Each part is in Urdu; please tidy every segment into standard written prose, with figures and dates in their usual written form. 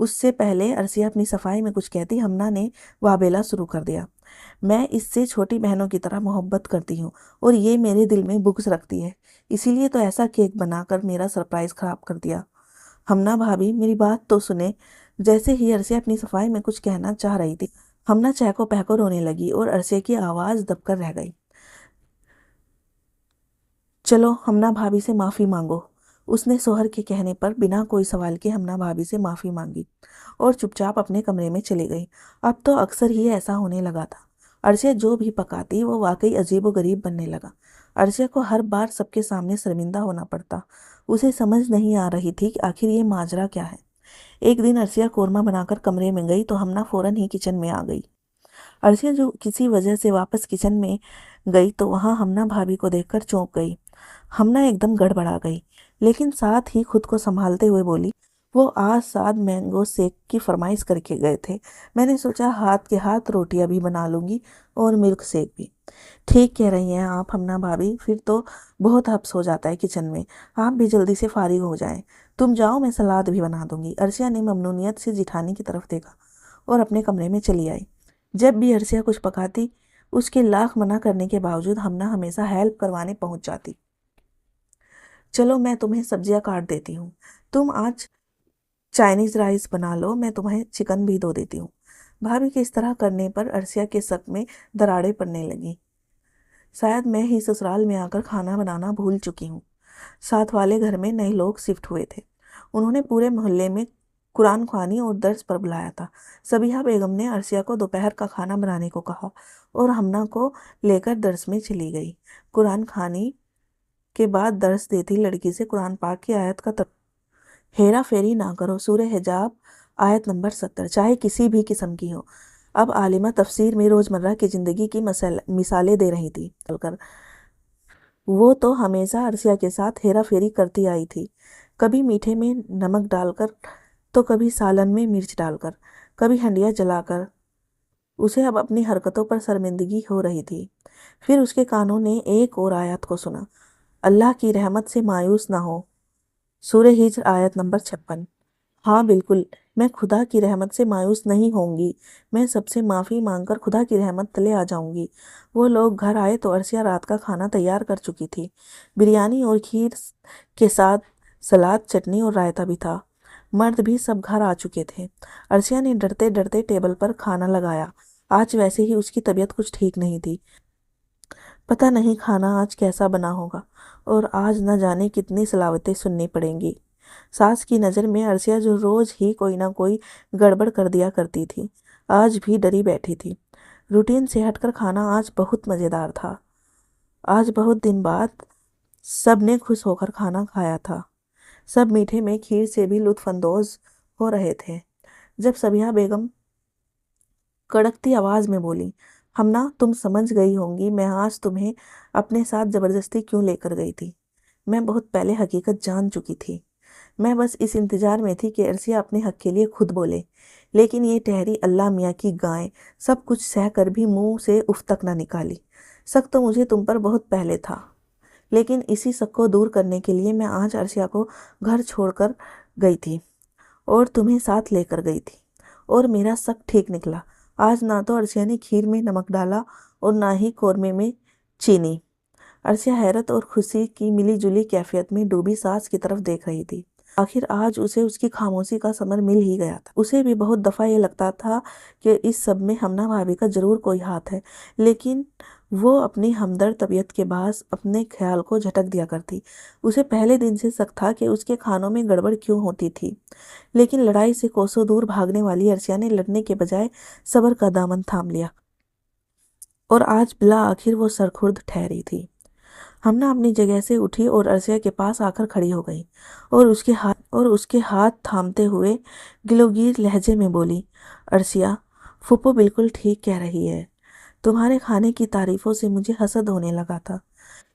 اس سے پہلے عرصیہ اپنی صفائی میں کچھ کہتی ہمنا نے وابیلا شروع کر دیا۔ میں اس سے چھوٹی بہنوں کی طرح محبت کرتی ہوں اور یہ میرے دل میں بغض رکھتی ہے، اسی لیے تو ایسا کیک بنا کر میرا سرپرائز خراب کر دیا۔ ہمنا بھابھی میری بات تو سنے۔ جیسے ہی عرصیہ اپنی صفائی میں کچھ کہنا چاہ رہی تھی، ہمنا چہکو پہکو رونے لگی اور عرصیہ کی آواز دب کر رہ گئی۔ چلو ہمنا بھابھی سے معافی مانگو۔ اس نے شوہر کے کہنے پر بنا کوئی سوال کے ہمنا بھابھی سے معافی مانگی اور چپ چاپ اپنے کمرے میں چلی گئی۔ اب تو اکثر ہی ایسا ہونے لگا تھا۔ عرصیہ جو بھی پکاتی وہ واقعی عجیب و غریب بننے لگا۔ عرصیہ کو ہر بار سب کے سامنے شرمندہ ہونا پڑتا۔ اسے سمجھ نہیں آ رہی تھی کہ آخر یہ ماجرا کیا ہے۔ ایک دن عرصیہ قورمہ بنا کر کمرے میں گئی تو ہمنا فوراً ہی کچن میں آ گئی۔ عرصیہ جو کسی وجہ سے واپس کچن میں گئی تو وہاں ہمنا بھابھی کو دیکھ کر چونک گئی۔ ہمنا ایک دم گڑبڑا گئی، لیکن ساتھ ہی خود کو سنبھالتے ہوئے بولی، وہ آج ساتھ مینگو شیک کی فرمائش کر کے گئے تھے، میں نے سوچا ہاتھ کے ہاتھ روٹیاں بھی بنا لوں گی اور ملک شیک بھی۔ ٹھیک کہہ رہی ہیں آپ ہمنا بھابھی، پھر تو بہت حبس ہو جاتا ہے کچن میں، آپ بھی جلدی سے فارغ ہو جائیں، تم جاؤ میں سلاد بھی بنا دوں گی۔ عرصیہ نے ممنونیت سے جیٹھانی کی طرف دیکھا اور اپنے کمرے میں چلی آئی۔ جب بھی عرصیہ کچھ پکاتی، اس کے لاکھ منع کرنے کے باوجود ہمنا ہمیشہ ہیلپ کروانے پہنچ جاتی۔ چلو میں تمہیں سبزیاں کاٹ دیتی ہوں، تم آج چائنیز رائس بنا لو، میں تمہیں چکن بھی دھو دیتی ہوں۔ بھابھی کے اس طرح کرنے پر عرصیہ کے شک میں دراڑیں پڑنے لگیں۔ شاید میں ہی سسرال میں آ کر کھانا بنانا بھول چکی ہوں۔ ساتھ والے گھر میں نئے لوگ شفٹ ہوئے تھے، انہوں نے پورے محلے میں قرآن خوانی اور درس پر بلایا تھا۔ سبیہہ بیگم نے عرصیہ کو دوپہر کا کھانا بنانے کو کہا اور ہمنا کو لے کر درس میں چلی گئی۔ قرآن خوانی کے بعد درس دیتی لڑکی سے قرآن پاک کی آیت کا ہیرا پھیری نہ کرو، سورہ حجاب آیت نمبر 70، چاہے کسی بھی قسم کی ہو۔ اب عالمہ تفسیر میں روزمرہ کی زندگی کی مثالیں دے رہی تھی۔ وہ تو ہمیشہ عرصیہ کے ساتھ ہیرا پھیری کرتی آئی تھی، کبھی میٹھے میں نمک ڈال کر تو کبھی سالن میں مرچ ڈال کر، کبھی ہنڈیا جلا کر۔ اسے اب اپنی حرکتوں پر شرمندگی ہو رہی تھی۔ پھر اس کے کانوں نے ایک اور آیت کو سنا، اللہ کی رحمت سے مایوس نہ ہو، سورہ ہجر آیت نمبر 56۔ ہاں بالکل، میں خدا کی رحمت سے مایوس نہیں ہوں گی، میں سب سے معافی مانگ کر خدا کی رحمت تلے آ جاؤں گی۔ وہ لوگ گھر آئے تو عرصیہ رات کا کھانا تیار کر چکی تھی، بریانی اور کھیر کے ساتھ سلاد، چٹنی اور رائتا بھی تھا۔ مرد بھی سب گھر آ چکے تھے۔ عرصیہ نے ڈرتے ڈرتے ٹیبل پر کھانا لگایا۔ آج ویسے ہی اس کی طبیعت کچھ ٹھیک نہیں تھی، پتہ نہیں کھانا آج کیسا بنا ہوگا اور آج نہ جانے کتنی سلاوتیں سننی پڑیں گی۔ ساس کی نظر میں عرصیہ جو روز ہی کوئی نہ کوئی گڑبڑ کر دیا کرتی تھی، آج بھی ڈری بیٹھی تھی۔ روٹین سے ہٹ کر کھانا آج بہت مزیدار تھا۔ آج بہت دن بعد سب نے خوش ہو کر کھانا کھایا تھا۔ سب میٹھے میں کھیر سے بھی لطف اندوز ہو رہے تھے۔ جب سبیہہ بیگم کڑکتی آواز میں بولی، ہمنا تم سمجھ گئی ہوں گی میں آج تمہیں اپنے ساتھ زبردستی کیوں لے کر گئی تھی۔ میں بہت پہلے حقیقت جان چکی تھی، میں بس اس انتظار میں تھی کہ عرصیہ اپنے حق کے لیے خود بولے، لیکن یہ ٹہری اللہ میاں کی گائے سب کچھ سہ کر بھی منہ سے اف تک نہ نکالی۔ شک تو مجھے تم پر بہت پہلے تھا، لیکن اسی شک کو دور کرنے کے لیے میں آج عرصیہ کو گھر چھوڑ کر گئی تھی اور تمہیں ساتھ لے کر گئی تھی، اور میرا شک ٹھیک نکلا۔ آج نہ تو عرصیہ نے کھیر میں نمک ڈالا اور نہ ہی قورمے میں چینی۔ عرصیہ حیرت اور خوشی کی ملی جلی کیفیت میں ڈوبی ساس کی طرف دیکھ رہی تھی۔ آخر آج اسے اس کی خاموشی کا ثمر مل ہی گیا تھا۔ اسے بھی بہت دفعہ یہ لگتا تھا کہ اس سب میں ہمنا بھابھی کا ضرور کوئی ہاتھ ہے، لیکن وہ اپنی ہمدرد طبیعت کے باعث اپنے خیال کو جھٹک دیا کرتی۔ اسے پہلے دن سے شک تھا کہ اس کے کھانوں میں گڑبڑ کیوں ہوتی تھی، لیکن لڑائی سے کوسوں دور بھاگنے والی عرصیہ نے لڑنے کے بجائے صبر کا دامن تھام لیا، اور آج بالآخر وہ سرخورد ٹھہری تھی۔ ہمنا اپنی جگہ سے اٹھی اور عرصیہ کے پاس آ کر کھڑی ہو گئی اور اس کے ہاتھ تھامتے ہوئے گلوگیر لہجے میں بولی، عرصیہ پھوپھو بالکل ٹھیک کہہ رہی ہے، تمہارے کھانے کی تعریفوں سے مجھے حسد ہونے لگا تھا،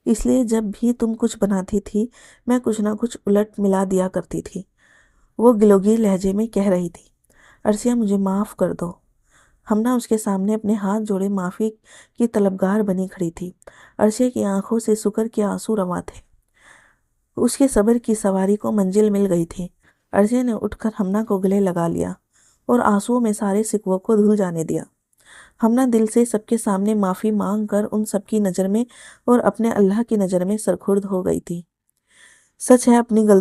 اس لیے جب بھی تم کچھ بناتی تھی میں کچھ نہ کچھ الٹ ملا دیا کرتی تھی۔ وہ گلوگیر لہجے میں کہہ رہی تھی۔ عرصیہ مجھے معاف کر دو۔ ہمنا اس کے سامنے اپنے ہاتھ جوڑے معافی کی طلبگار بنی کھڑی تھی۔ عرصیہ کی آنکھوں سے شکر کے آنسو رواں تھے، اس کے صبر کی سواری کو منزل مل گئی تھی۔ عرضیہ نے اٹھ کر ہمنا کو گلے لگا لیا اور آنسوؤں میں سارے شکووں کو دھل جانے دیا۔ ہمنا دل سے سب کے سامنے معافی مانگ کر ان سب کی نظر میں اور اپنے اللہ کی نظر میں سرخرد ہو گئی تھی۔ سچ ہے، اپنی غلطی